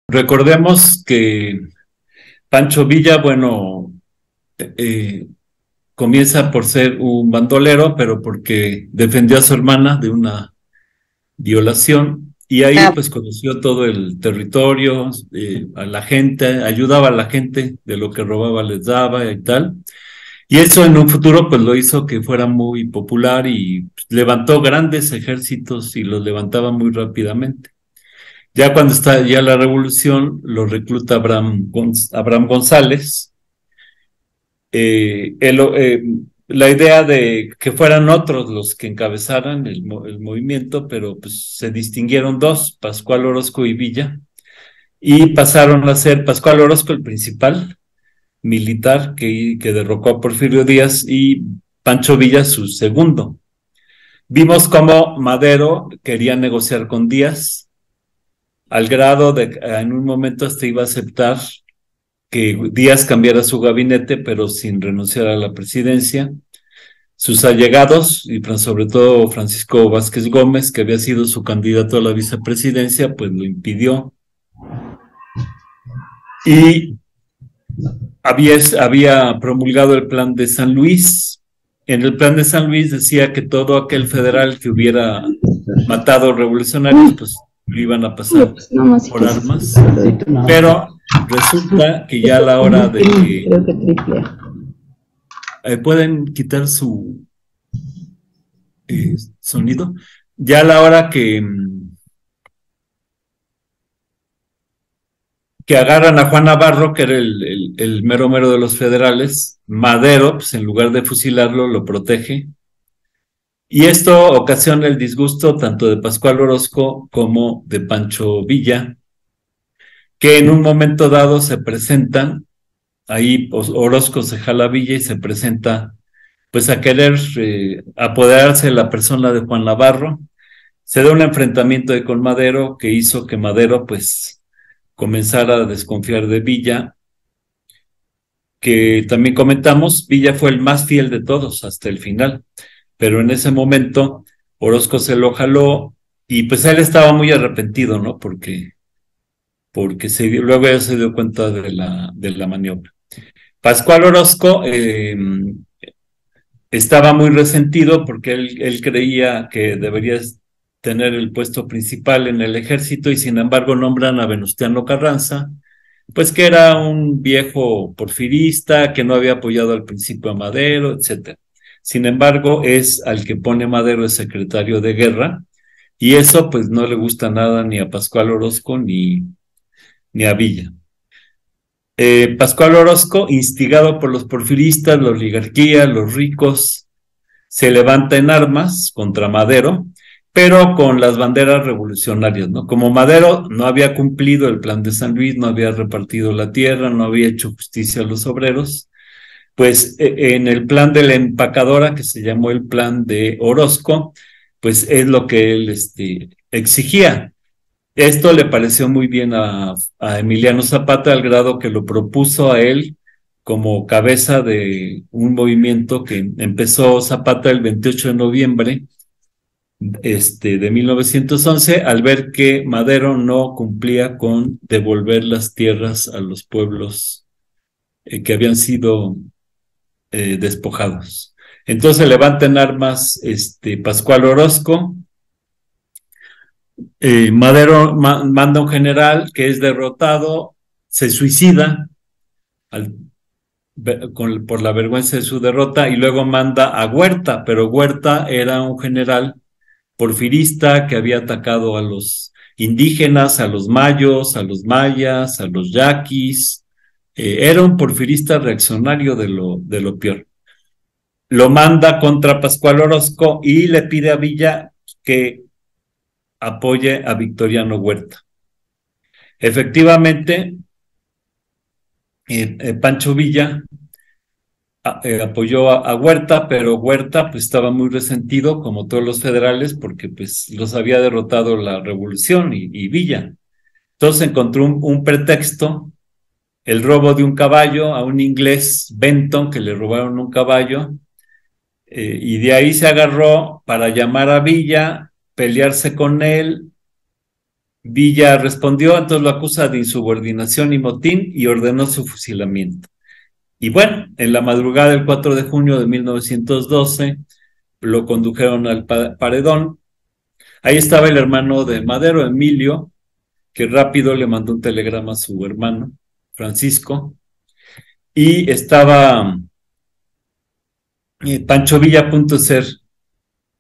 Recordemos que Pancho Villa, bueno, eh, comienza por ser un bandolero, pero porque defendió a su hermana de una violación y ahí Ah, pues conoció todo el territorio, a la gente, ayudaba a la gente, de lo que robaba les daba y tal. Y eso en un futuro pues lo hizo que fuera muy popular y pues, levantó grandes ejércitos y los levantaba muy rápidamente. Ya cuando está ya la revolución, lo recluta Abraham González. La idea de que fueran otros los que encabezaran el movimiento, pero pues se distinguieron dos, Pascual Orozco y Villa, y pasaron a ser Pascual Orozco el principal militar que derrocó a Porfirio Díaz y Pancho Villa su segundo. Vimos cómo Madero quería negociar con Díaz, al grado de que en un momento hasta iba a aceptar que Díaz cambiara su gabinete, pero sin renunciar a la presidencia. Sus allegados, y sobre todo Francisco Vázquez Gómez, que había sido su candidato a la vicepresidencia, pues lo impidió. Y había promulgado el plan de San Luis. En el plan de San Luis decía que todo aquel federal que hubiera matado revolucionarios, pues lo iban a pasar pues no, no sé por qué es eso. armas. Pero resulta que ya a la hora de que Creo que triple. pueden quitar su sonido, ya a la hora que agarran a Juan Navarro, que era el mero mero de los federales, Madero, pues en lugar de fusilarlo, lo protege. Y esto ocasiona el disgusto tanto de Pascual Orozco como de Pancho Villa, que en un momento dado se presentan, ahí pues, Orozco se jala a Villa y se presenta pues a querer apoderarse de la persona de Juan Navarro. Se da un enfrentamiento ahí con Madero que hizo que Madero pues comenzara a desconfiar de Villa, que también comentamos, Villa fue el más fiel de todos hasta el final, pero en ese momento Orozco se lo jaló y pues él estaba muy arrepentido, ¿no? Porque luego ya se dio cuenta de la maniobra. Pascual Orozco estaba muy resentido porque él creía que debería tener el puesto principal en el ejército y sin embargo nombran a Venustiano Carranza, pues que era un viejo porfirista, que no había apoyado al principio a Madero, etcétera. Sin embargo, es al que pone Madero de secretario de guerra, y eso pues no le gusta nada ni a Pascual Orozco ni a Villa. Pascual Orozco, instigado por los porfiristas, la oligarquía, los ricos, se levanta en armas contra Madero, pero con las banderas revolucionarias, ¿no? Como Madero no había cumplido el plan de San Luis, no había repartido la tierra, no había hecho justicia a los obreros, pues en el plan de la empacadora, que se llamó el plan de Orozco, pues es lo que él exigía. Esto le pareció muy bien a Emiliano Zapata, al grado que lo propuso a él como cabeza de un movimiento que empezó Zapata el 28 de noviembre de 1911, al ver que Madero no cumplía con devolver las tierras a los pueblos que habían sido despojados. Entonces levanta en armas Pascual Orozco. Madero manda un general que es derrotado, se suicida al, por la vergüenza de su derrota y luego manda a Huerta, pero Huerta era un general porfirista que había atacado a los indígenas, a los mayos, a los mayas, a los yaquis. Era un porfirista reaccionario de lo peor. Lo manda contra Pascual Orozco y le pide a Villa que apoye a Victoriano Huerta. Efectivamente, Pancho Villa apoyó a Huerta, pero Huerta pues estaba muy resentido, como todos los federales, porque pues los había derrotado la revolución y Villa. Entonces encontró un pretexto el robo de un caballo a un inglés, Benton, que le robaron un caballo, y de ahí se agarró para llamar a Villa, pelearse con él. Villa respondió, entonces lo acusa de insubordinación y motín y ordenó su fusilamiento. Y bueno, en la madrugada del 4 de junio de 1912 lo condujeron al paredón. Ahí estaba el hermano de Madero, Emilio, que rápido le mandó un telegrama a su hermano, Francisco, y estaba Pancho Villa a punto de ser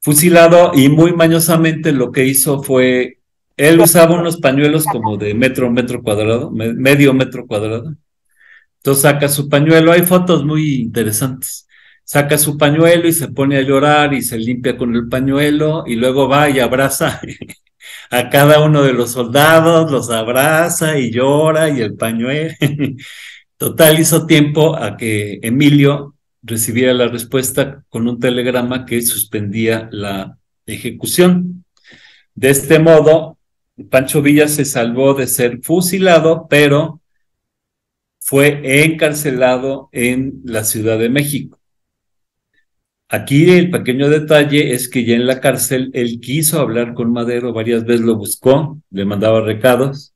fusilado y muy mañosamente lo que hizo fue, él usaba unos pañuelos como de metro cuadrado, medio metro cuadrado. Entonces saca su pañuelo, hay fotos muy interesantes. Saca su pañuelo y se pone a llorar y se limpia con el pañuelo y luego va y abraza a cada uno de los soldados, los abraza y llora y el pañuelo. Total, hizo tiempo a que Emilio recibiera la respuesta con un telegrama que suspendía la ejecución. De este modo, Pancho Villa se salvó de ser fusilado, pero fue encarcelado en la Ciudad de México. Aquí el pequeño detalle es que ya en la cárcel él quiso hablar con Madero, varias veces lo buscó, le mandaba recados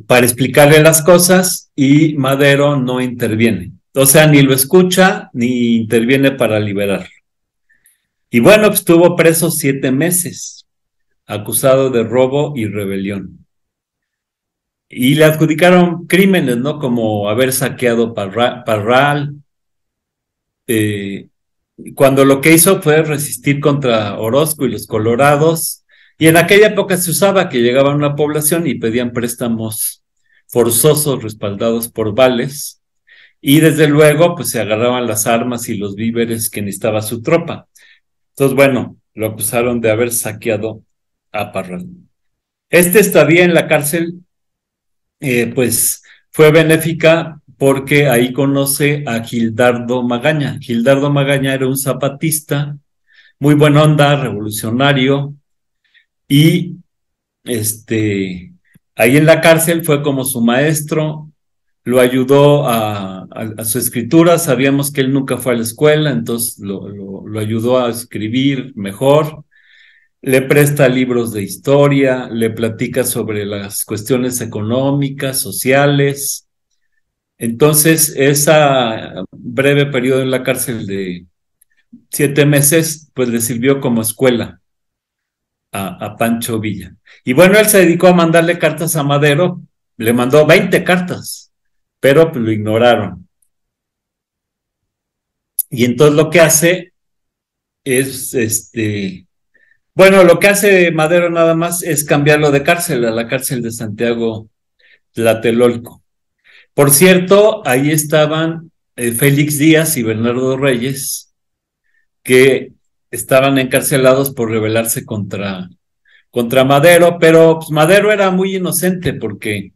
para explicarle las cosas y Madero no interviene. O sea, ni lo escucha ni interviene para liberarlo. Y bueno, pues estuvo preso 7 meses, acusado de robo y rebelión. Y le adjudicaron crímenes, ¿no? Como haber saqueado Parral, eh, cuando lo que hizo fue resistir contra Orozco y los Colorados, y en aquella época se usaba que llegaban a una población y pedían préstamos forzosos respaldados por vales, y desde luego pues se agarraban las armas y los víveres que necesitaba su tropa. Entonces, bueno, lo acusaron de haber saqueado a Parral. Este estadía en la cárcel, pues fue benéfica porque ahí conoce a Gildardo Magaña. Gildardo Magaña era un zapatista, muy buena onda, revolucionario, y ahí en la cárcel fue como su maestro, lo ayudó a su escritura, sabíamos que él nunca fue a la escuela, entonces lo ayudó a escribir mejor, le presta libros de historia, le platica sobre las cuestiones económicas, sociales. Entonces, ese breve periodo en la cárcel de 7 meses, pues le sirvió como escuela a Pancho Villa. Y bueno, él se dedicó a mandarle cartas a Madero, le mandó 20 cartas, pero pues, lo ignoraron. Y entonces lo que hace es, bueno, lo que hace Madero nada más es cambiarlo de cárcel a la cárcel de Santiago Tlatelolco. Por cierto, ahí estaban Félix Díaz y Bernardo Reyes, que estaban encarcelados por rebelarse contra Madero, pero pues, Madero era muy inocente porque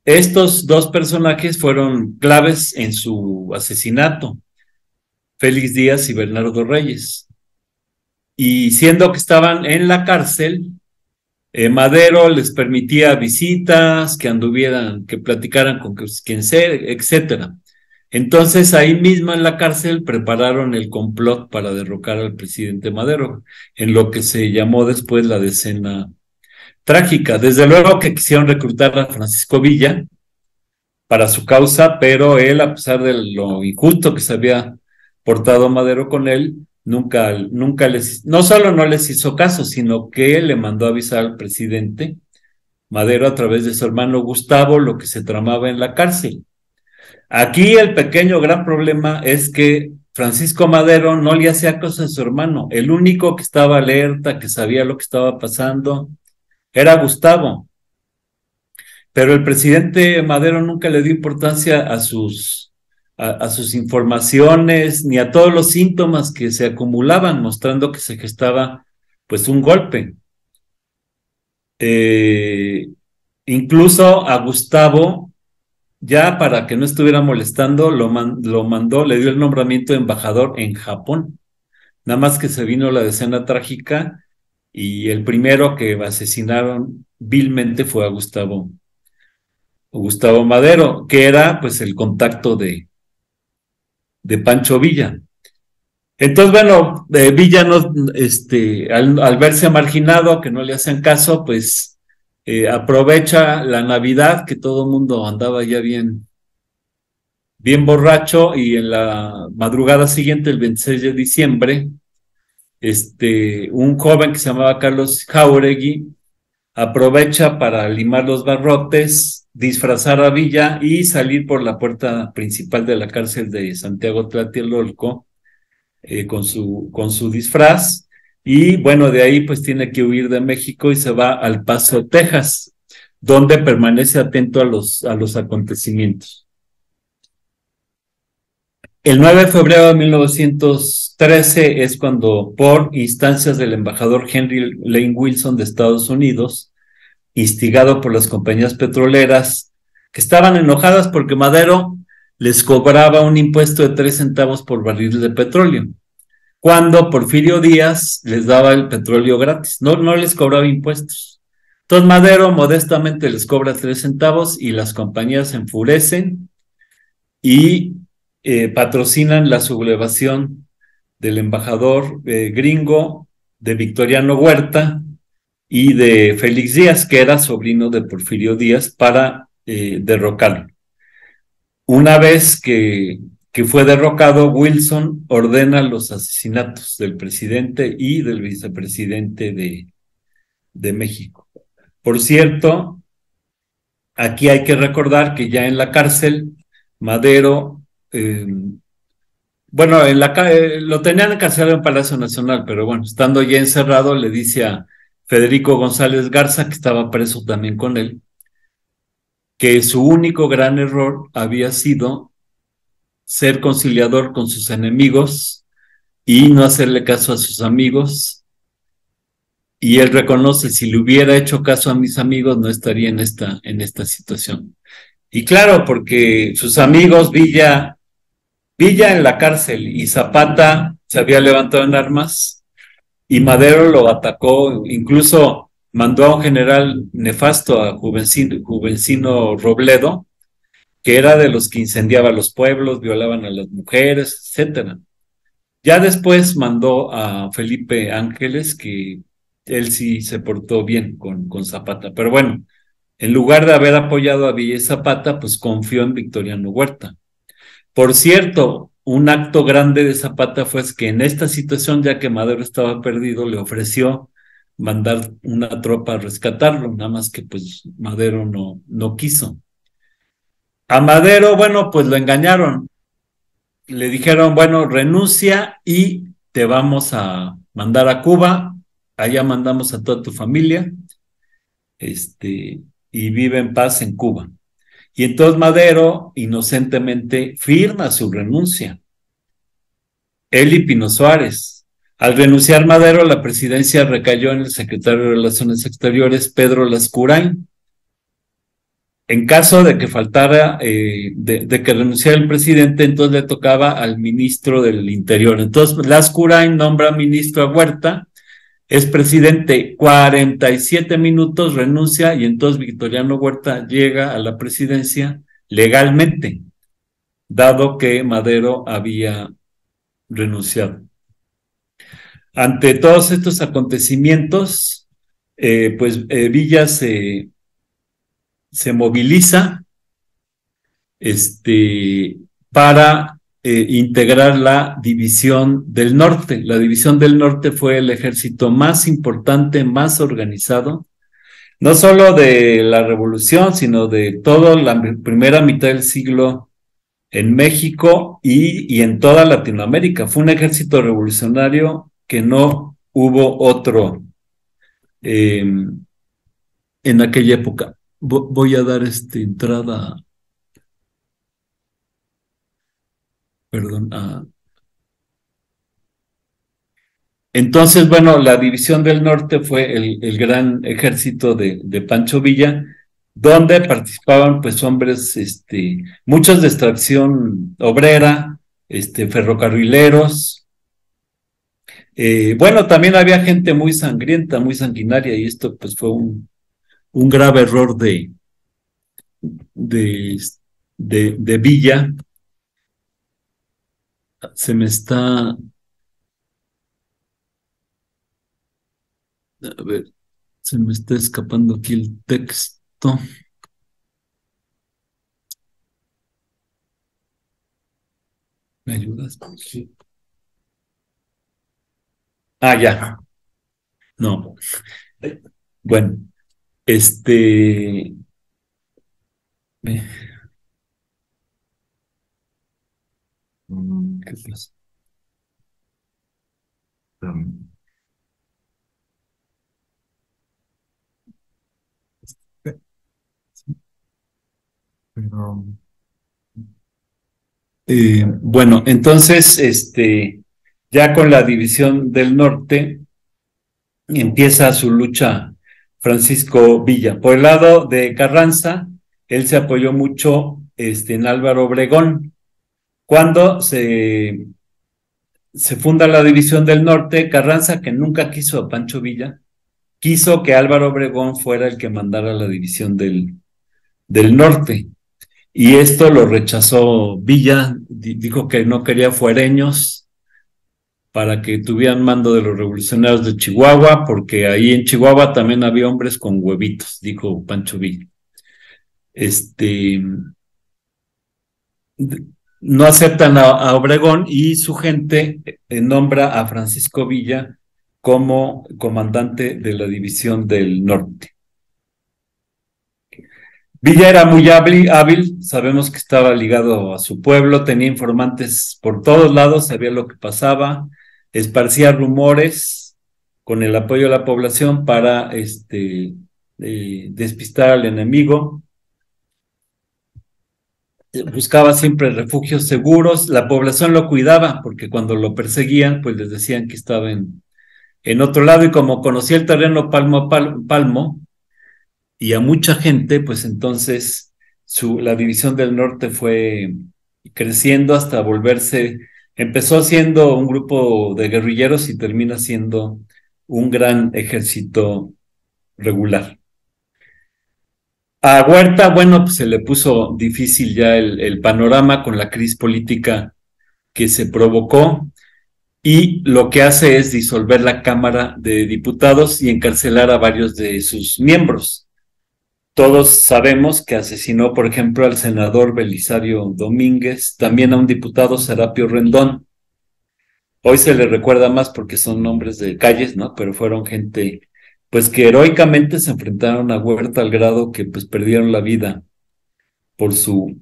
estos dos personajes fueron claves en su asesinato, Félix Díaz y Bernardo Reyes. Y siendo que estaban en la cárcel, Madero les permitía visitas, que anduvieran, que platicaran con quien sea, etcétera. Entonces ahí mismo en la cárcel prepararon el complot para derrocar al presidente Madero, en lo que se llamó después la Decena Trágica. Desde luego que quisieron reclutar a Francisco Villa para su causa, pero él, a pesar de lo injusto que se había portado Madero con él, nunca no solo no les hizo caso, sino que le mandó avisar al presidente Madero a través de su hermano Gustavo lo que se tramaba en la cárcel. Aquí el pequeño gran problema es que Francisco Madero no le hacía caso a su hermano, el único que estaba alerta, que sabía lo que estaba pasando, era Gustavo. Pero el presidente Madero nunca le dio importancia a sus informaciones ni a todos los síntomas que se acumulaban, mostrando que se gestaba pues un golpe. Eh, Incluso a Gustavo, ya para que no estuviera molestando, lo mandó, le dio el nombramiento de embajador en Japón. Nada más que se vino la Decena Trágica y el primero que asesinaron vilmente fue a Gustavo Gustavo Madero, que era pues el contacto de Pancho Villa. Entonces, bueno, Villa no, al verse marginado, que no le hacen caso, pues aprovecha la Navidad, que todo el mundo andaba ya bien borracho, y en la madrugada siguiente, el 26 de diciembre, un joven que se llamaba Carlos Jauregui aprovecha para limar los barrotes, disfrazar a Villa y salir por la puerta principal de la cárcel de Santiago Tlatelolco con su disfraz. Y bueno, de ahí pues tiene que huir de México y se va al Paso, Texas, donde permanece atento a los acontecimientos. El 9 de febrero de 1913 es cuando, por instancias del embajador Henry Lane Wilson de Estados Unidos, instigado por las compañías petroleras, que estaban enojadas porque Madero les cobraba un impuesto de 3 centavos por barril de petróleo, cuando Porfirio Díaz les daba el petróleo gratis, no les cobraba impuestos. Entonces Madero modestamente les cobra 3 centavos y las compañías se enfurecen y patrocinan la sublevación del embajador gringo, de Victoriano Huerta y de Félix Díaz, que era sobrino de Porfirio Díaz, para derrocarlo. Una vez que fue derrocado, Wilson ordena los asesinatos del presidente y del vicepresidente de México. Por cierto, aquí hay que recordar que ya en la cárcel, Madero, bueno, lo tenían encarcelado en Palacio Nacional, pero bueno, estando ya encerrado, le dice a Federico González Garza, que estaba preso también con él, que su único gran error había sido ser conciliador con sus enemigos y no hacerle caso a sus amigos. Y él reconoce, si le hubiera hecho caso a mis amigos, no estaría en esta situación. Y claro, porque sus amigos, Villa en la cárcel y Zapata se había levantado en armas y Madero lo atacó, incluso mandó a un general nefasto, a Juvencino Robledo, que era de los que incendiaba los pueblos, violaban a las mujeres, etcétera. Ya después mandó a Felipe Ángeles, que él sí se portó bien con Zapata. Pero bueno, en lugar de haber apoyado a Villa y Zapata, pues confió en Victoriano Huerta. Por cierto, un acto grande de Zapata fue que en esta situación, ya que Madero estaba perdido, le ofreció mandar una tropa a rescatarlo, nada más que pues Madero no quiso. A Madero, bueno, pues lo engañaron. Le dijeron, bueno, renuncia y te vamos a mandar a Cuba, allá mandamos a toda tu familia, y vive en paz en Cuba. Y entonces Madero inocentemente firma su renuncia, él y Pino Suárez. Al renunciar Madero, la presidencia recayó en el secretario de Relaciones Exteriores, Pedro Lascurain. En caso de que faltara, de que renunciara el presidente, entonces le tocaba al ministro del Interior. Entonces, Lascurain nombra ministro a Huerta, es presidente 47 minutos, renuncia, y entonces Victoriano Huerta llega a la presidencia legalmente, dado que Madero había renunciado. Ante todos estos acontecimientos, Villa se moviliza para integrar la División del Norte. La División del Norte fue el ejército más importante, más organizado, no solo de la Revolución, sino de toda la primera mitad del siglo en México y en toda Latinoamérica. Fue un ejército revolucionario que no hubo otro en aquella época. Voy a dar entrada, perdón. Entonces, bueno, la División del Norte fue el gran ejército de Pancho Villa, donde participaban pues hombres, muchos de extracción obrera, ferrocarrileros. Bueno, también había gente muy sangrienta, muy sanguinaria, y esto pues fue un grave error de, de Villa. Se me está, a ver, se me está escapando aquí el texto. ¿Me ayudas? Sí. Ah, ya. No. Bueno, este, eh, ¿qué pasa? Um, Pero, bueno, entonces, ya con la división del norte, empieza su lucha Francisco Villa. Por el lado de Carranza, él se apoyó mucho, en Álvaro Obregón. Cuando se funda la división del norte, Carranza, que nunca quiso a Pancho Villa, quiso que Álvaro Obregón fuera el que mandara la división del norte. Y esto lo rechazó Villa, dijo que no quería fuereños para que tuvieran mando de los revolucionarios de Chihuahua, porque ahí en Chihuahua también había hombres con huevitos, dijo Pancho Villa. Este, no aceptan a Obregón y su gente nombra a Francisco Villa como comandante de la división del norte. Villa era muy hábil, sabemos que estaba ligado a su pueblo, tenía informantes por todos lados, sabía lo que pasaba, esparcía rumores con el apoyo de la población para despistar al enemigo, buscaba siempre refugios seguros, la población lo cuidaba porque cuando lo perseguían, pues les decían que estaba en otro lado y como conocía el terreno palmo a palmo, y a mucha gente, pues entonces la división del norte fue creciendo hasta volverse, empezó siendo un grupo de guerrilleros y termina siendo un gran ejército regular. A Huerta, bueno, pues se le puso difícil ya el panorama con la crisis política que se provocó y lo que hace es disolver la Cámara de Diputados y encarcelar a varios de sus miembros. Todos sabemos que asesinó, por ejemplo, al senador Belisario Domínguez, también a un diputado Serapio Rendón. Hoy se le recuerda más porque son nombres de calles, ¿no? Pero fueron gente, pues que heroicamente se enfrentaron a Huerta al grado que pues perdieron la vida por su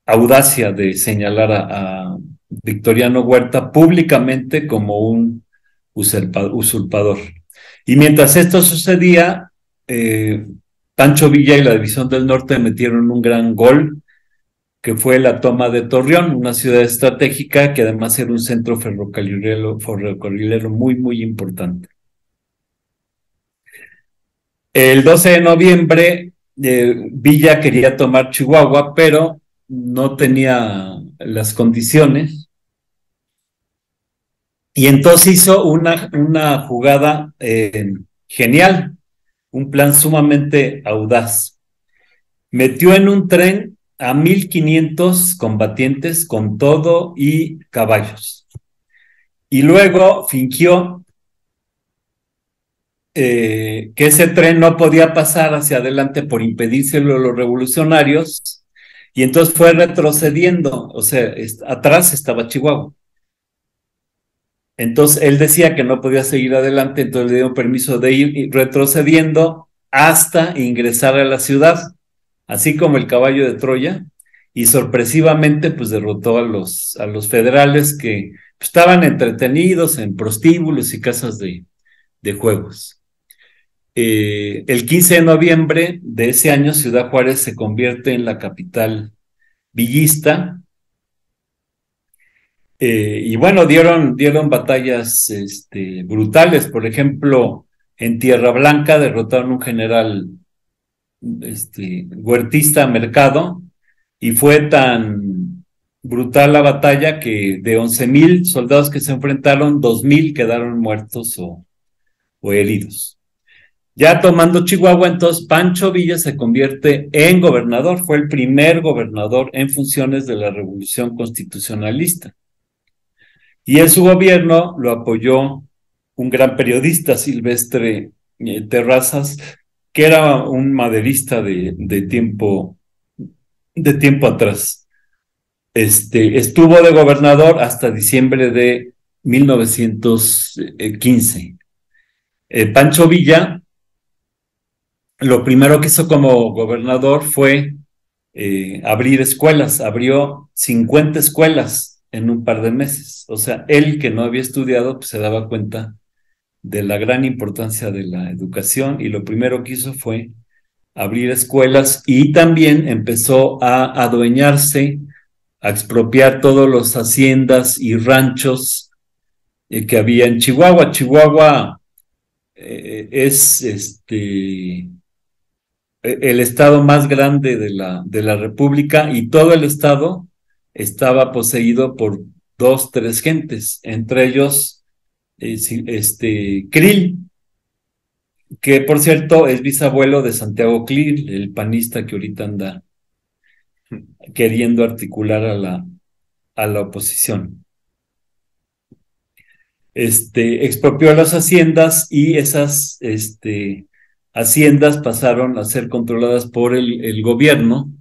audacia de señalar a Victoriano Huerta públicamente como un usurpador. Y mientras esto sucedía, eh, Pancho Villa y la División del Norte metieron un gran gol, que fue la toma de Torreón, una ciudad estratégica que además era un centro ferrocarrilero muy, muy importante. El 12 de noviembre, Villa quería tomar Chihuahua, pero no tenía las condiciones. Y entonces hizo una jugada genial, un plan sumamente audaz. Metió en un tren a 1,500 combatientes con todo y caballos. Y luego fingió que ese tren no podía pasar hacia adelante por impedírselo a los revolucionarios, y entonces fue retrocediendo, o sea, atrás estaba Chihuahua. Entonces él decía que no podía seguir adelante, entonces le dieron permiso de ir retrocediendo hasta ingresar a la ciudad, así como el caballo de Troya, y sorpresivamente pues derrotó a los federales que pues, estaban entretenidos en prostíbulos y casas de juegos. El 15 de noviembre de ese año, Ciudad Juárez se convierte en la capital villista. Y bueno, dieron batallas brutales. Por ejemplo, en Tierra Blanca derrotaron un general huertista Mercado, y fue tan brutal la batalla que de 11,000 soldados que se enfrentaron, 2,000 quedaron muertos o heridos. Ya tomando Chihuahua, entonces Pancho Villa se convierte en gobernador, fue el primer gobernador en funciones de la Revolución Constitucionalista. Y en su gobierno lo apoyó un gran periodista, Silvestre Terrazas, que era un maderista de tiempo atrás. Estuvo de gobernador hasta diciembre de 1915. Pancho Villa, lo primero que hizo como gobernador fue abrir escuelas, abrió 50 escuelas en un par de meses. O sea, él que no había estudiado, pues se daba cuenta de la gran importancia de la educación y lo primero que hizo fue abrir escuelas y también empezó a adueñarse, a expropiar todas las haciendas y ranchos que había en Chihuahua. Chihuahua es el estado más grande de la República y todo el estado estaba poseído por dos, tres gentes, entre ellos Krill, que por cierto es bisabuelo de Santiago Krill, el panista que ahorita anda queriendo articular a la oposición. Expropió las haciendas y esas haciendas pasaron a ser controladas por el gobierno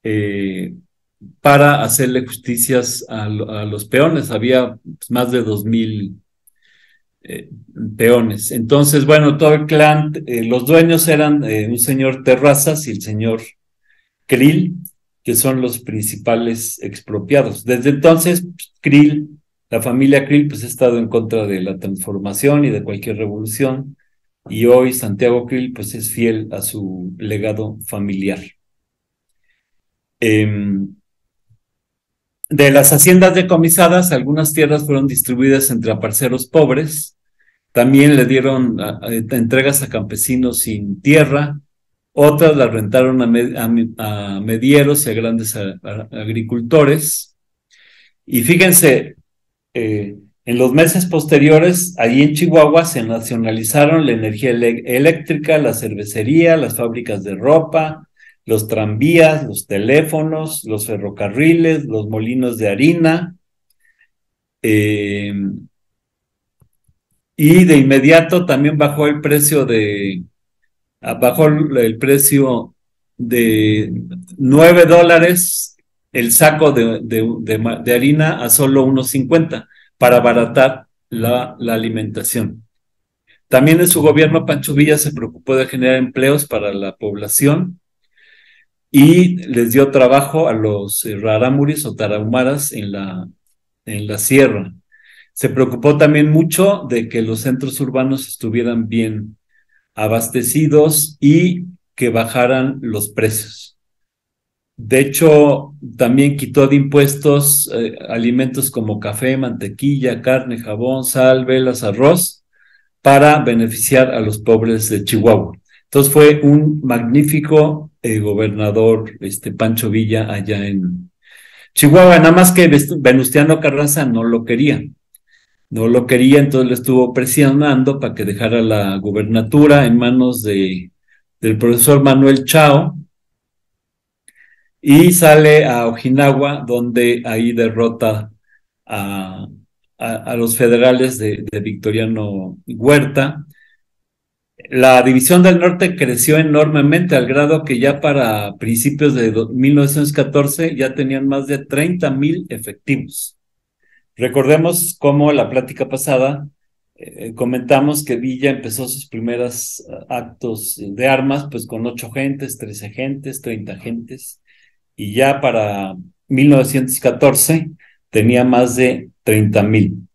eh, para hacerle justicias a los peones. Había más de 2000 eh, peones. Entonces, bueno, todo el clan, los dueños eran un señor Terrazas y el señor Krill, que son los principales expropiados. Desde entonces, Krill, la familia Krill, pues ha estado en contra de la transformación y de cualquier revolución, y hoy Santiago Krill, pues es fiel a su legado familiar. De las haciendas decomisadas, algunas tierras fueron distribuidas entre aparceros pobres, también le dieron entregas a campesinos sin tierra, otras las rentaron a medieros y a grandes agricultores. Y fíjense, en los meses posteriores, allí en Chihuahua se nacionalizaron la energía eléctrica, la cervecería, las fábricas de ropa, los tranvías, los teléfonos, los ferrocarriles, los molinos de harina, eh, y de inmediato también bajó el precio de $9 el saco de harina a solo 1.50 para abaratar la alimentación. También en su gobierno, Pancho Villa se preocupó de generar empleos para la población y les dio trabajo a los rarámuris o tarahumaras en la sierra. Se preocupó también mucho de que los centros urbanos estuvieran bien abastecidos y que bajaran los precios. De hecho, también quitó de impuestos alimentos como café, mantequilla, carne, jabón, sal, velas, arroz, para beneficiar a los pobres de Chihuahua. Entonces fue un magnífico gobernador, Pancho Villa, allá en Chihuahua, nada más que Venustiano Carranza no lo quería, entonces le estuvo presionando para que dejara la gubernatura en manos del profesor Manuel Chao y sale a Ojinawa, donde ahí derrota a, a los federales de Victoriano Huerta. La división del norte creció enormemente al grado que ya para principios de 1914 ya tenían más de 30,000 efectivos. Recordemos cómo la plática pasada comentamos que Villa empezó sus primeros actos de armas pues con 8 gentes, 13 gentes, 30 gentes y ya para 1914 tenía más de 30,000.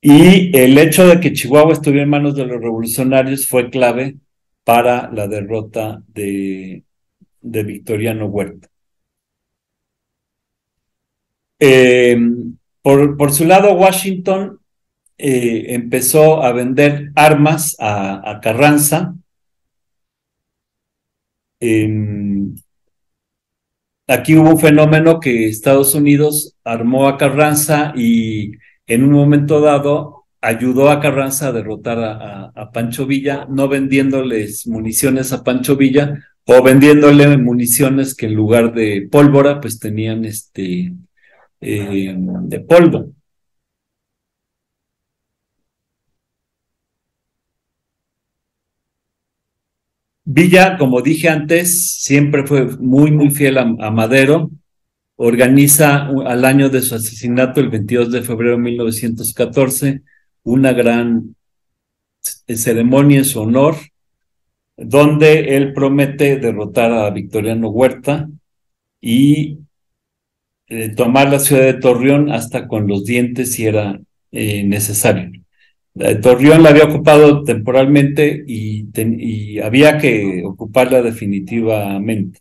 Y el hecho de que Chihuahua estuviera en manos de los revolucionarios fue clave para la derrota de Victoriano Huerta. Eh, por su lado, Washington empezó a vender armas a Carranza. Aquí hubo un fenómeno que Estados Unidos armó a Carranza y en un momento dado ayudó a Carranza a derrotar a Pancho Villa, no vendiéndoles municiones a Pancho Villa o vendiéndole municiones que en lugar de pólvora, pues tenían de polvo. Villa, como dije antes, siempre fue muy fiel a Madero. Organiza al año de su asesinato, el 22 de febrero de 1914, una gran ceremonia en su honor, donde él promete derrotar a Victoriano Huerta y tomar la ciudad de Torreón hasta con los dientes si era necesario. Torreón la había ocupado temporalmente y había que ocuparla definitivamente.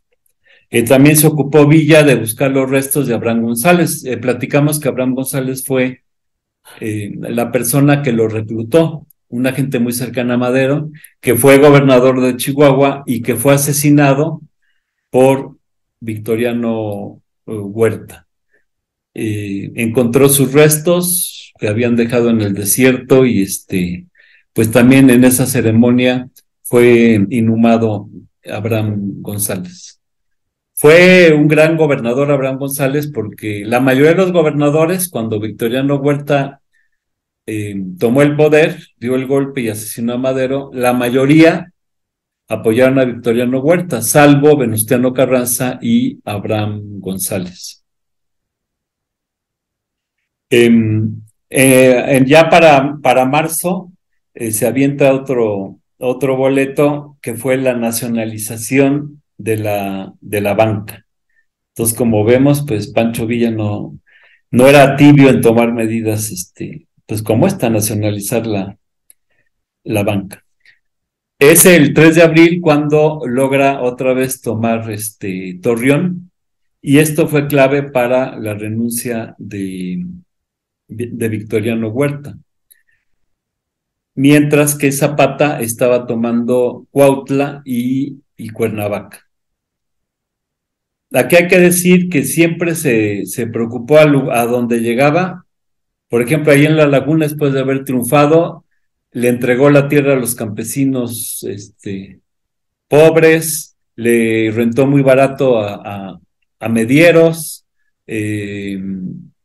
También se ocupó Villa de buscar los restos de Abraham González. Platicamos que Abraham González fue la persona que lo reclutó, una gente muy cercana a Madero, que fue gobernador de Chihuahua y que fue asesinado por Victoriano Huerta. Encontró sus restos que habían dejado en el desierto y pues también en esa ceremonia fue inhumado Abraham González. Fue un gran gobernador Abraham González porque la mayoría de los gobernadores, cuando Victoriano Huerta tomó el poder, dio el golpe y asesinó a Madero, la mayoría apoyaron a Victoriano Huerta, salvo Venustiano Carranza y Abraham González. Ya para marzo se avienta otro boleto que fue la nacionalización de la banca. Entonces, como vemos, pues Pancho Villa no era tibio en tomar medidas, pues como esta, nacionalizar la banca. Es el 3 de abril cuando logra otra vez tomar Torreón, y esto fue clave para la renuncia de Victoriano Huerta. Mientras que Zapata estaba tomando Cuautla y Cuernavaca. Aquí hay que decir que siempre se preocupó a donde llegaba. Por ejemplo, ahí en La Laguna, después de haber triunfado, le entregó la tierra a los campesinos pobres, le rentó muy barato a medieros, eh,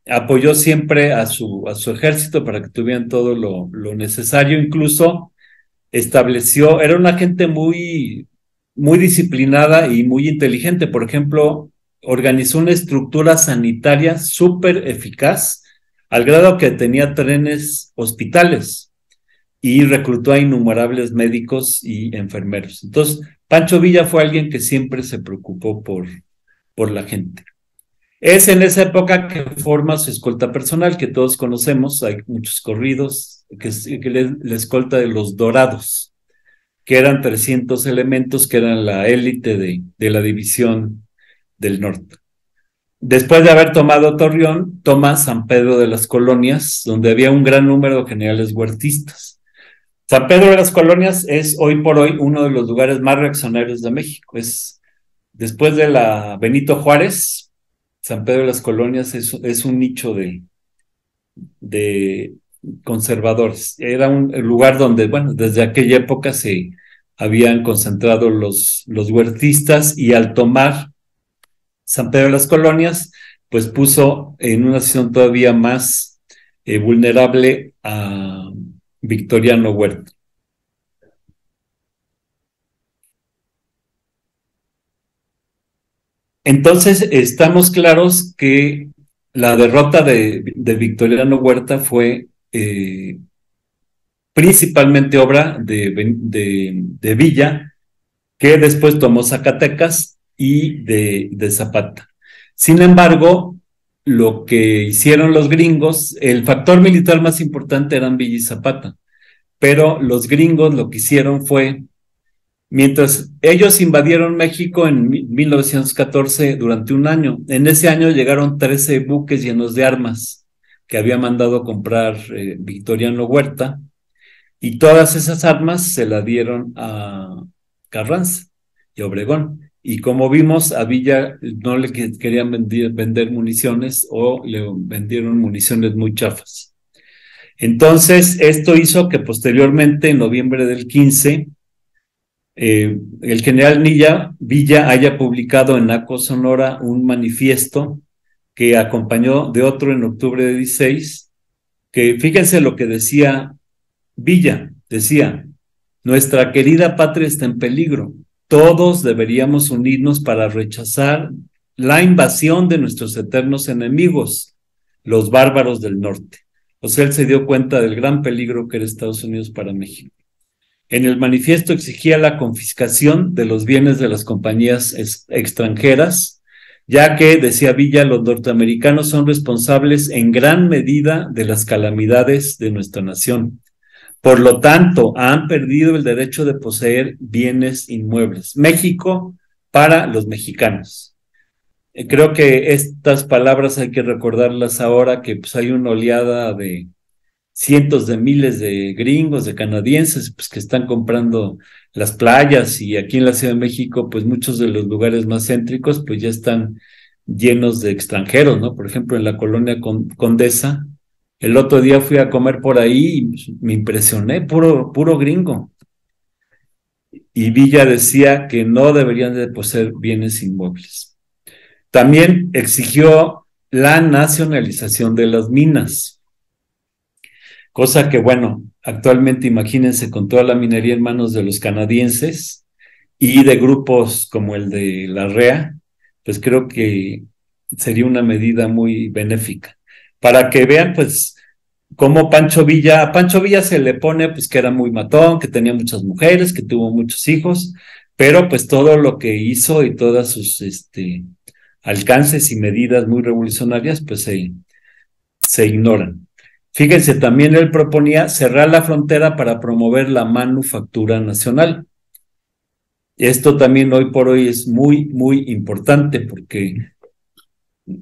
apoyó siempre a su ejército para que tuvieran todo lo necesario, incluso era una gente muy disciplinada y muy inteligente. Por ejemplo, organizó una estructura sanitaria súper eficaz, al grado que tenía trenes hospitales y reclutó a innumerables médicos y enfermeros. Entonces, Pancho Villa fue alguien que siempre se preocupó por la gente. Es en esa época que forma su escolta personal, que todos conocemos. Hay muchos corridos, que es la escolta de los Dorados, que eran 300 elementos, que eran la élite de la división del norte. Después de haber tomado Torreón, toma San Pedro de las Colonias, donde había un gran número de generales huertistas. San Pedro de las Colonias es hoy por hoy uno de los lugares más reaccionarios de México. Después de la Benito Juárez, San Pedro de las Colonias es un nicho de conservadores. Era un lugar donde, bueno, desde aquella época se habían concentrado los huertistas, y al tomar San Pedro de las Colonias, pues puso en una situación todavía más vulnerable a Victoriano Huerta. Entonces, estamos claros que la derrota de Victoriano Huerta fue principalmente obra de Villa, que después tomó Zacatecas, y de Zapata. Sin embargo, lo que hicieron los gringos, el factor militar más importante eran Villa y Zapata, pero los gringos lo que hicieron fue, mientras ellos invadieron México en 1914 durante un año, en ese año llegaron 13 buques llenos de armas que había mandado comprar Victoriano Huerta, y todas esas armas se las dieron a Carranza y Obregón. Y como vimos, a Villa no le querían vender municiones, o le vendieron municiones muy chafas. Entonces, esto hizo que posteriormente, en noviembre del 15, el general Villa haya publicado en Naco, Sonora, un manifiesto que acompañó de otro en octubre de 16, que fíjense lo que decía Villa, decía: nuestra querida patria está en peligro. Todos deberíamos unirnos para rechazar la invasión de nuestros eternos enemigos, los bárbaros del norte. O sea, él se dio cuenta del gran peligro que era Estados Unidos para México. En el manifiesto exigía la confiscación de los bienes de las compañías extranjeras, ya que, decía Villa, los norteamericanos son responsables en gran medida de las calamidades de nuestra nación. Por lo tanto, han perdido el derecho de poseer bienes inmuebles. México para los mexicanos. Creo que estas palabras hay que recordarlas ahora, que pues hay una oleada de cientos de miles de gringos, de canadienses, pues que están comprando las playas, y aquí en la Ciudad de México, pues muchos de los lugares más céntricos, pues ya están llenos de extranjeros, ¿no? Por ejemplo, en la colonia Condesa, el otro día fui a comer por ahí y me impresioné, puro gringo. Y Villa decía que no deberían de poseer bienes inmuebles. También exigió la nacionalización de las minas, cosa que, bueno, actualmente imagínense, con toda la minería en manos de los canadienses y de grupos como el de la REA, pues creo que sería una medida muy benéfica. Para que vean, pues, cómo a Pancho Villa se le pone, pues, que era muy matón, que tenía muchas mujeres, que tuvo muchos hijos, pero pues todo lo que hizo y todas sus alcances y medidas muy revolucionarias, pues se ignoran. Fíjense, también él proponía cerrar la frontera para promover la manufactura nacional. Esto también hoy por hoy es muy importante, porque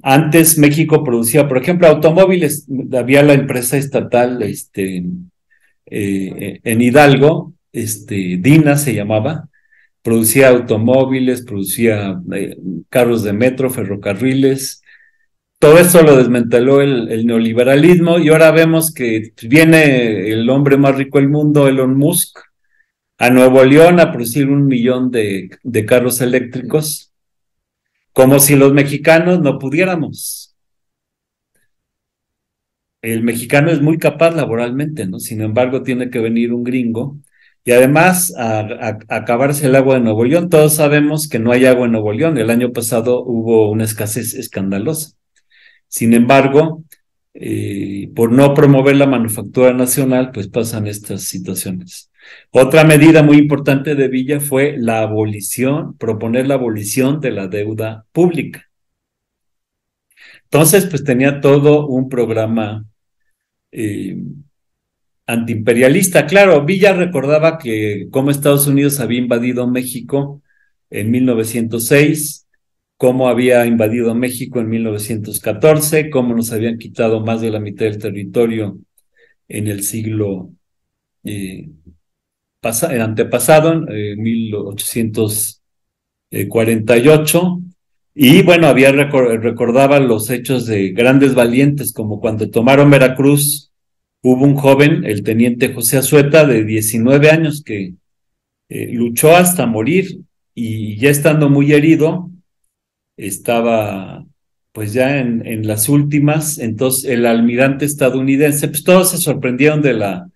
antes México producía, por ejemplo, automóviles. Había la empresa estatal en Hidalgo, DINA se llamaba, producía automóviles, producía carros de metro, ferrocarriles. Todo eso lo desmanteló el neoliberalismo, y ahora vemos que viene el hombre más rico del mundo, Elon Musk, a Nuevo León a producir 1 millón de carros eléctricos, como si los mexicanos no pudiéramos. El mexicano es muy capaz laboralmente, ¿no? Sin embargo, tiene que venir un gringo, y además a acabarse el agua de Nuevo León. Todos sabemos que no hay agua en Nuevo León. El año pasado hubo una escasez escandalosa. Sin embargo, por no promover la manufactura nacional, pues pasan estas situaciones. Otra medida muy importante de Villa fue proponer la abolición de la deuda pública. Entonces, pues tenía todo un programa eh, antiimperialista. Claro, Villa recordaba que como Estados Unidos había invadido México en 1906, cómo había invadido México en 1914, cómo nos habían quitado más de la mitad del territorio en el siglo antepasado, 1848. Y bueno, recordaba los hechos de grandes valientes, como cuando tomaron Veracruz. Hubo un joven, el teniente José Azueta, de 19 años, que luchó hasta morir, y ya estando muy herido, estaba pues ya en las últimas. Entonces el almirante estadounidense, pues todos se sorprendieron de la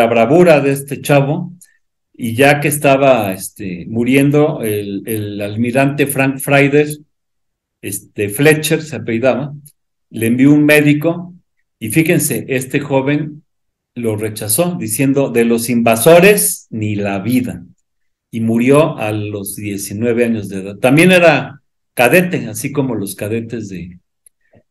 bravura de este chavo, y ya que estaba muriendo, el almirante Frank Frieder, Fletcher se apellidaba, le envió un médico, y fíjense, este joven lo rechazó, diciendo: de los invasores ni la vida. Y murió a los 19 años de edad. También era cadete, así como los cadetes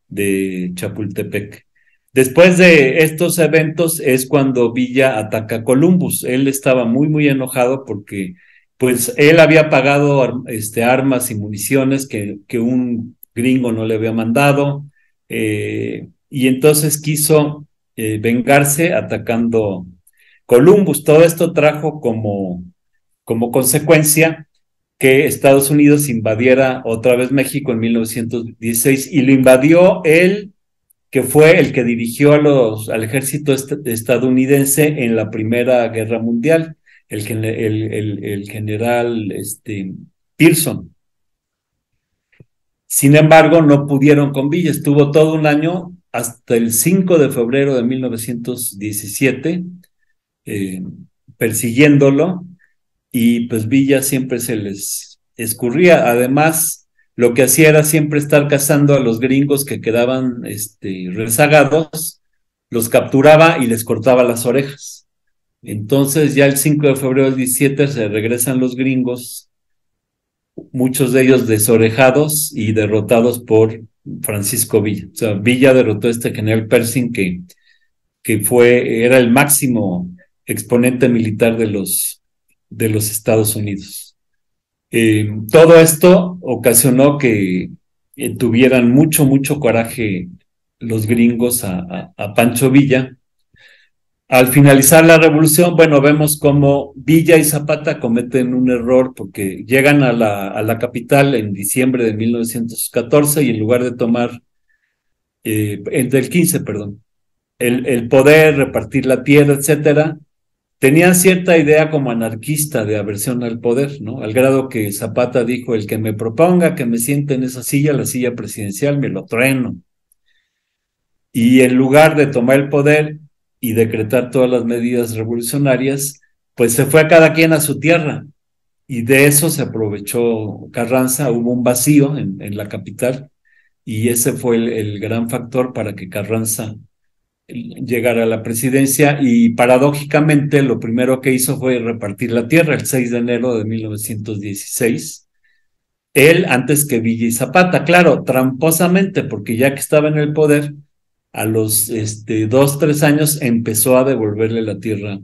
de Chapultepec. Después de estos eventos es cuando Villa ataca a Columbus. Él estaba muy enojado porque pues él había pagado armas y municiones que un gringo no le había mandado, y entonces quiso vengarse atacando Columbus. Todo esto trajo como consecuencia que Estados Unidos invadiera otra vez México en 1916, y lo invadió el que fue el que dirigió al ejército estadounidense en la Primera Guerra Mundial, el general Pearson. Sin embargo, no pudieron con Villa. Estuvo todo un año, hasta el 5 de febrero de 1917, eh, persiguiéndolo, y pues Villa siempre se les escurría. Además, lo que hacía era siempre estar cazando a los gringos que quedaban rezagados, los capturaba y les cortaba las orejas. Entonces, ya el 5 de febrero del 17 se regresan los gringos, muchos de ellos desorejados y derrotados por Francisco Villa. O sea, Villa derrotó a este general Pershing era el máximo exponente militar de los Estados Unidos. Todo esto ocasionó que tuvieran mucho, mucho coraje los gringos a Pancho Villa. Al finalizar la revolución, bueno, vemos cómo Villa y Zapata cometen un error porque llegan a la capital en diciembre de 1914 y en lugar de tomar, el del 15, perdón, el poder, repartir la tierra, etcétera, tenían cierta idea como anarquista de aversión al poder, ¿no? Al grado que Zapata dijo: el que me proponga que me siente en esa silla, la silla presidencial, me lo trueno. Y en lugar de tomar el poder y decretar todas las medidas revolucionarias, pues se fue a cada quien a su tierra. Y de eso se aprovechó Carranza. Hubo un vacío en la capital y ese fue el gran factor para que Carranza llegara a la presidencia, y paradójicamente lo primero que hizo fue repartir la tierra el 6 de enero de 1916. Él antes que Villa y Zapata, claro, tramposamente, porque ya que estaba en el poder, a los 2, 3 años empezó a devolverle la tierra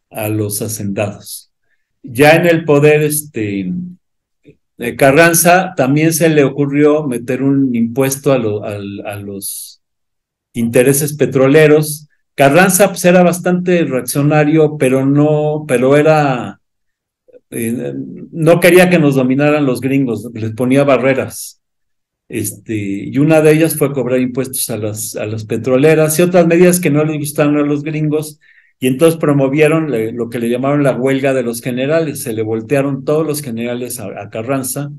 a los hacendados. Ya en el poder, Carranza también se le ocurrió meter un impuesto a los intereses petroleros. Carranza pues, era bastante reaccionario, pero no quería que nos dominaran los gringos, les ponía barreras. Y una de ellas fue cobrar impuestos a las petroleras y otras medidas que no les gustaron a los gringos, y entonces promovieron lo que le llamaron la huelga de los generales. Se le voltearon todos los generales a Carranza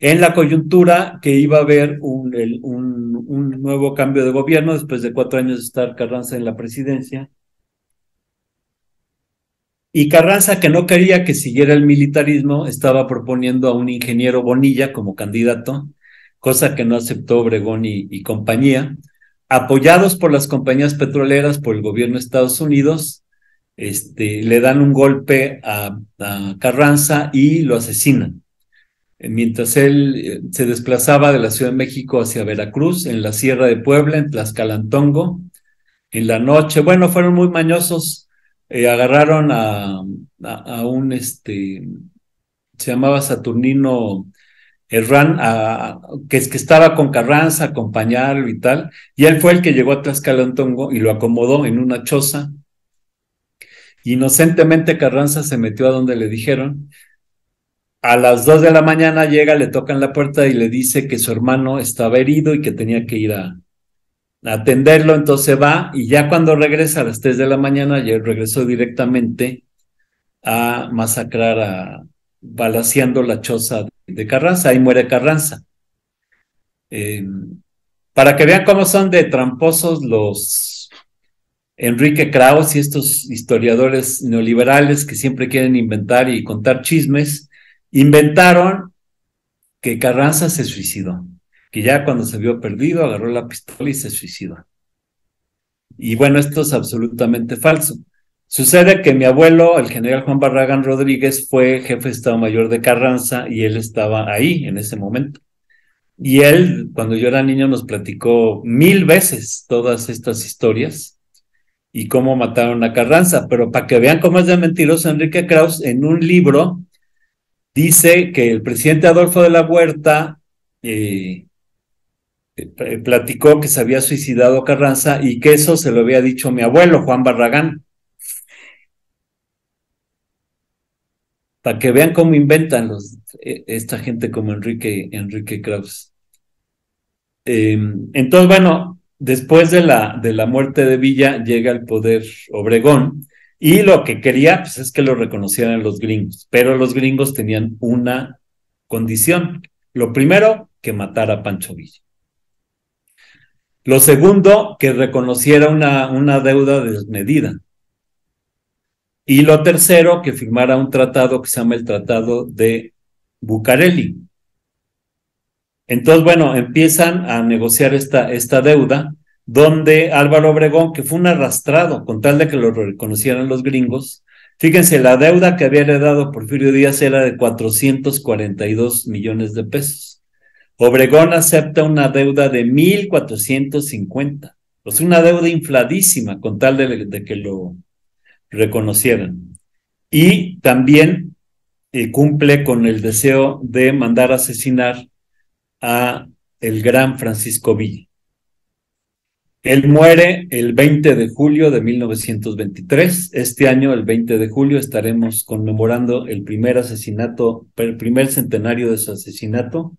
en la coyuntura que iba a haber un nuevo cambio de gobierno después de 4 años de estar Carranza en la presidencia. Y Carranza, que no quería que siguiera el militarismo, estaba proponiendo a un ingeniero Bonilla como candidato, cosa que no aceptó Obregón y compañía. Apoyados por las compañías petroleras, por el gobierno de Estados Unidos, le dan un golpe a Carranza y lo asesinan. Mientras él se desplazaba de la Ciudad de México hacia Veracruz, en la Sierra de Puebla, en Tlaxcalantongo, en la noche. Bueno, fueron muy mañosos. Agarraron a un, se llamaba Saturnino Herrán, que estaba con Carranza, acompañarlo y tal, y él fue el que llegó a Tlaxcalantongo y lo acomodó en una choza. Inocentemente Carranza se metió a donde le dijeron. A las 2 de la mañana llega, le tocan la puerta y le dice que su hermano estaba herido y que tenía que ir a atenderlo. Entonces va, y ya cuando regresa a las 3 de la mañana, ya regresó directamente a masacrar, balaceando la choza de Carranza. Ahí muere Carranza. Eh, para que vean cómo son de tramposos los Enrique Krauss y estos historiadores neoliberales que siempre quieren inventar y contar chismes, inventaron que Carranza se suicidó, que ya cuando se vio perdido agarró la pistola y se suicidó. Y bueno, esto es absolutamente falso. Sucede que mi abuelo, el general Juan Barragán Rodríguez, fue jefe de Estado Mayor de Carranza y él estaba ahí en ese momento. Y él, cuando yo era niño, nos platicó 1000 veces todas estas historias y cómo mataron a Carranza. Pero para que vean cómo es de mentiroso Enrique Krauss, en un libro dice que el presidente Adolfo de la Huerta platicó que se había suicidado Carranza y que eso se lo había dicho mi abuelo, Juan Barragán. Para que vean cómo inventan esta gente como Enrique Krauss. Entonces, bueno, después de la muerte de Villa, llega al poder Obregón, y lo que quería, pues, es que lo reconocieran los gringos, pero los gringos tenían una condición. Lo primero, que matara a Pancho Villa. Lo segundo, que reconociera una deuda desmedida. Y lo tercero, que firmara un tratado que se llama el Tratado de Bucareli. Entonces, bueno, empiezan a negociar esta deuda, donde Álvaro Obregón, que fue un arrastrado con tal de que lo reconocieran los gringos, fíjense, la deuda que había heredado Porfirio Díaz era de 442 millones de pesos. Obregón acepta una deuda de 1,450, o sea, una deuda infladísima con tal de que lo reconocieran. Y también cumple con el deseo de mandar asesinar a el gran Francisco Villa. Él muere el 20 de julio de 1923. Este año, el 20 de julio, estaremos conmemorando el primer centenario de su asesinato.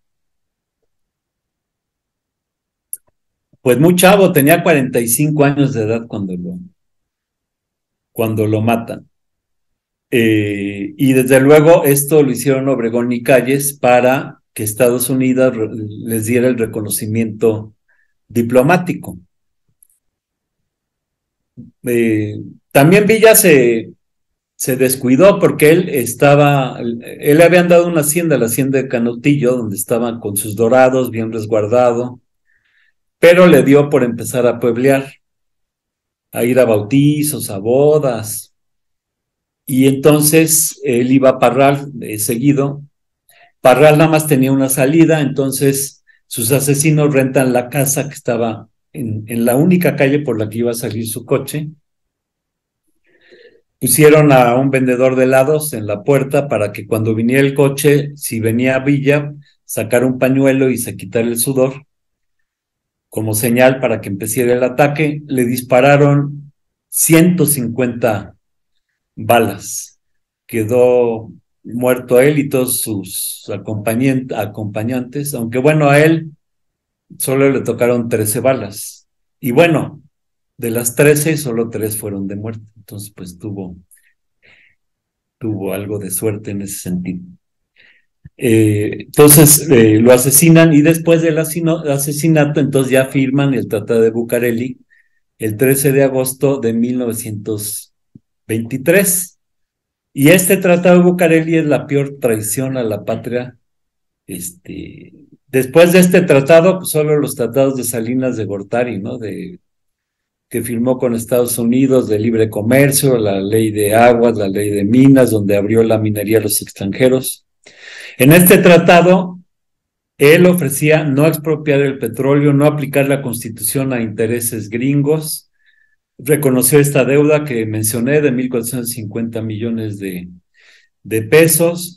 Pues muy chavo, tenía 45 años de edad cuando lo matan. Y desde luego esto lo hicieron Obregón y Calles para que Estados Unidos les diera el reconocimiento diplomático. También Villa se descuidó porque él le habían dado una hacienda, la hacienda de Canutillo, donde estaban con sus dorados, bien resguardado, pero le dio por empezar a pueblear, a ir a bautizos, a bodas, y entonces él iba a Parral seguido. Parral nada más tenía una salida, entonces sus asesinos rentan la casa que estaba en la única calle por la que iba a salir su coche. Pusieron a un vendedor de helados en la puerta para que cuando viniera el coche, si venía a Villa, sacara un pañuelo y se quitara el sudor, como señal para que empezara el ataque. Le dispararon 150 balas. Quedó muerto él y todos sus acompañantes, aunque bueno, a él solo le tocaron 13 balas. Y bueno, de las 13, solo 3 fueron de muerte. Entonces, pues tuvo algo de suerte en ese sentido. Entonces lo asesinan, y después del asesinato, entonces ya firman el Tratado de Bucareli el 13 de agosto de 1923. Y este Tratado de Bucareli es la peor traición a la patria. Después de este tratado, pues solo los tratados de Salinas de Gortari, ¿no? Que firmó con Estados Unidos, de libre comercio, la ley de aguas, la ley de minas, donde abrió la minería a los extranjeros. En este tratado, él ofrecía no expropiar el petróleo, no aplicar la Constitución a intereses gringos, reconoció esta deuda que mencioné de 1,450 millones de pesos,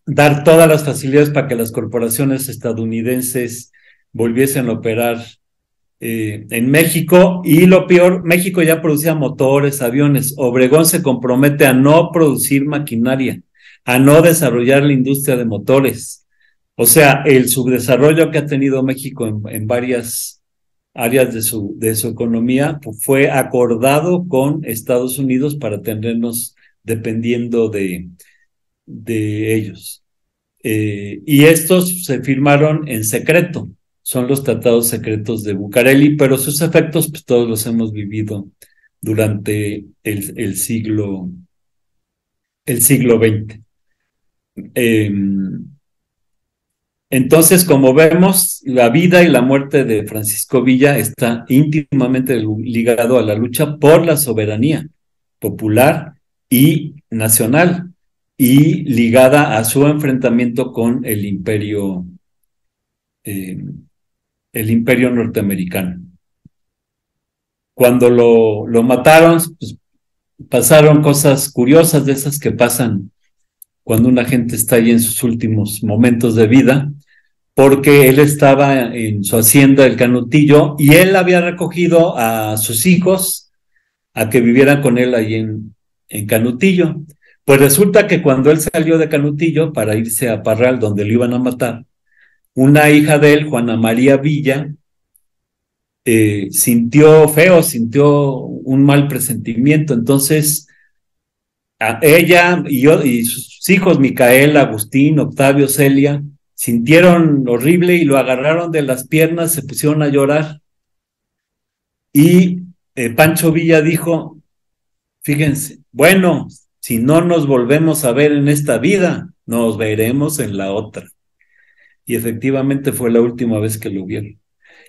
dar todas las facilidades para que las corporaciones estadounidenses volviesen a operar en México. Y lo peor, México ya producía motores, aviones. Obregón se compromete a no producir maquinaria, a no desarrollar la industria de motores. O sea, el subdesarrollo que ha tenido México en varias áreas de su economía fue acordado con Estados Unidos para tenernos dependiendo de ellos. Y estos se firmaron en secreto, son los tratados secretos de Bucareli, pero sus efectos pues todos los hemos vivido durante el siglo XX. Entonces, como vemos, la vida y la muerte de Francisco Villa está íntimamente ligado a la lucha por la soberanía popular y nacional, y ligada a su enfrentamiento con el imperio norteamericano. Cuando lo mataron, pues, pasaron cosas curiosas, de esas que pasan cuando una gente está ahí en sus últimos momentos de vida, porque él estaba en su hacienda, el Canutillo, y él había recogido a sus hijos a que vivieran con él ahí en Canutillo. Pues resulta que cuando él salió de Canutillo para irse a Parral, donde lo iban a matar, una hija de él, Juana María Villa, sintió feo, sintió un mal presentimiento. Entonces, a ella y yo y sus hijos, Micael, Agustín, Octavio, Celia, sintieron horrible y lo agarraron de las piernas, se pusieron a llorar. Y Pancho Villa dijo, fíjense, bueno, si no nos volvemos a ver en esta vida, nos veremos en la otra. Y efectivamente fue la última vez que lo vieron.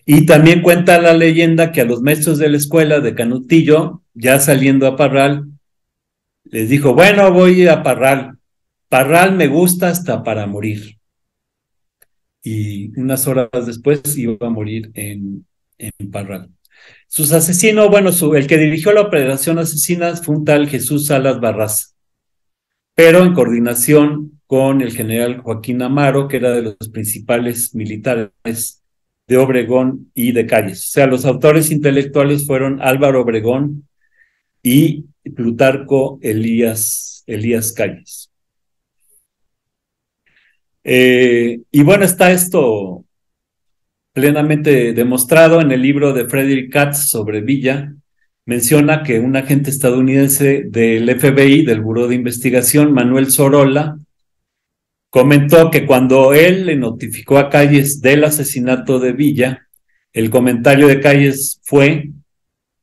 Y también cuenta la leyenda que a los maestros de la escuela de Canutillo, ya saliendo a Parral, les dijo, bueno, voy a Parral. Parral me gusta hasta para morir. Y unas horas después iba a morir en Parral. Sus asesinos, bueno, el que dirigió la operación asesina fue un tal Jesús Salas Barraza, pero en coordinación con el general Joaquín Amaro, que era de los principales militares de Obregón y de Calles. O sea, los autores intelectuales fueron Álvaro Obregón y Plutarco Elías Calles. Y bueno, está esto plenamente demostrado en el libro de Frederick Katz sobre Villa. Menciona que un agente estadounidense del FBI, del Buró de Investigación, Manuel Sorolla, comentó que cuando él le notificó a Calles del asesinato de Villa, el comentario de Calles fue,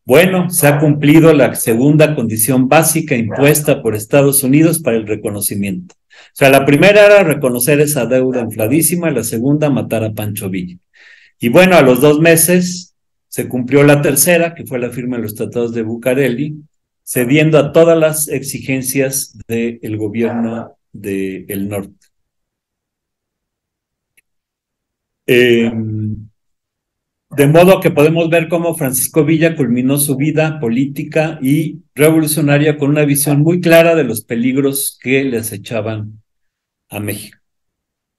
bueno, se ha cumplido la segunda condición básica impuesta por Estados Unidos para el reconocimiento. O sea, la primera era reconocer esa deuda infladísima, la segunda, matar a Pancho Villa. Y bueno, a los 2 meses se cumplió la tercera, que fue la firma de los tratados de Bucareli, cediendo a todas las exigencias del gobierno del norte. De modo que podemos ver cómo Francisco Villa culminó su vida política y revolucionaria con una visión muy clara de los peligros que le acechaban a México.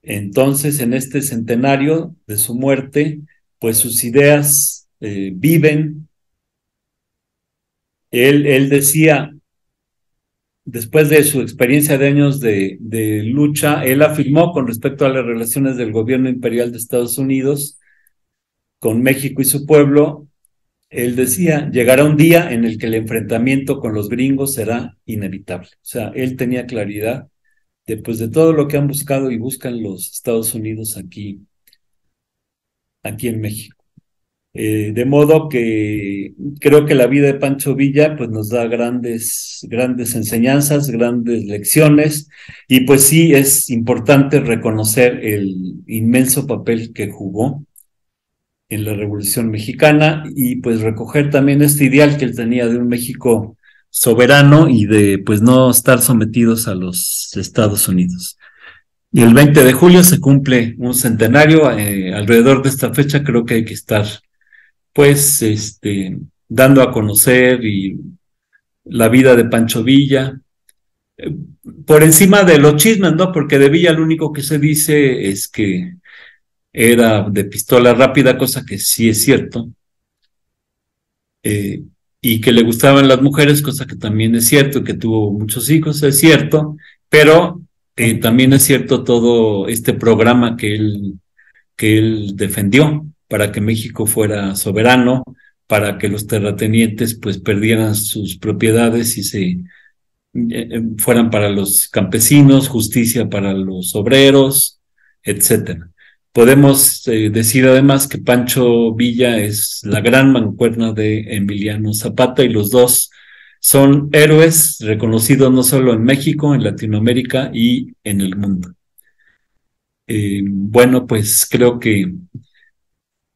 Entonces, en este centenario de su muerte, pues sus ideas viven. Él decía, después de su experiencia de años de lucha, él afirmó con respecto a las relaciones del gobierno imperial de Estados Unidos con México y su pueblo, él decía, llegará un día en el que el enfrentamiento con los gringos será inevitable. O sea, él tenía claridad después de todo lo que han buscado y buscan los Estados Unidos aquí en México. De modo que creo que la vida de Pancho Villa pues nos da grandes enseñanzas, grandes lecciones, y pues sí es importante reconocer el inmenso papel que jugó en la Revolución Mexicana y pues recoger también este ideal que él tenía de un México soberano y de pues no estar sometidos a los Estados Unidos. Y el 20 de julio se cumple un centenario, alrededor de esta fecha creo que hay que estar pues dando a conocer y la vida de Pancho Villa, eh, por encima de los chismes, ¿no? Porque de Villa lo único que se dice es que era de pistola rápida, cosa que sí es cierto, eh, y que le gustaban las mujeres, cosa que también es cierto, que tuvo muchos hijos, es cierto, pero también es cierto todo este programa que él defendió para que México fuera soberano, para que los terratenientes pues perdieran sus propiedades y fueran para los campesinos, justicia para los obreros, etcétera. Podemos decir además que Pancho Villa es la gran mancuerna de Emiliano Zapata y los dos son héroes reconocidos no solo en México, en Latinoamérica y en el mundo. Bueno, pues creo que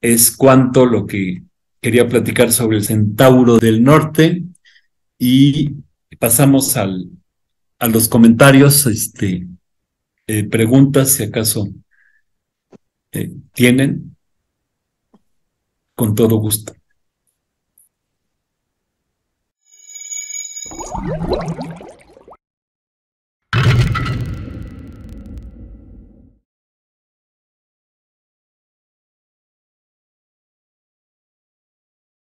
es cuanto lo que quería platicar sobre el Centauro del Norte y pasamos a los comentarios, preguntas, si acaso tienen, con todo gusto.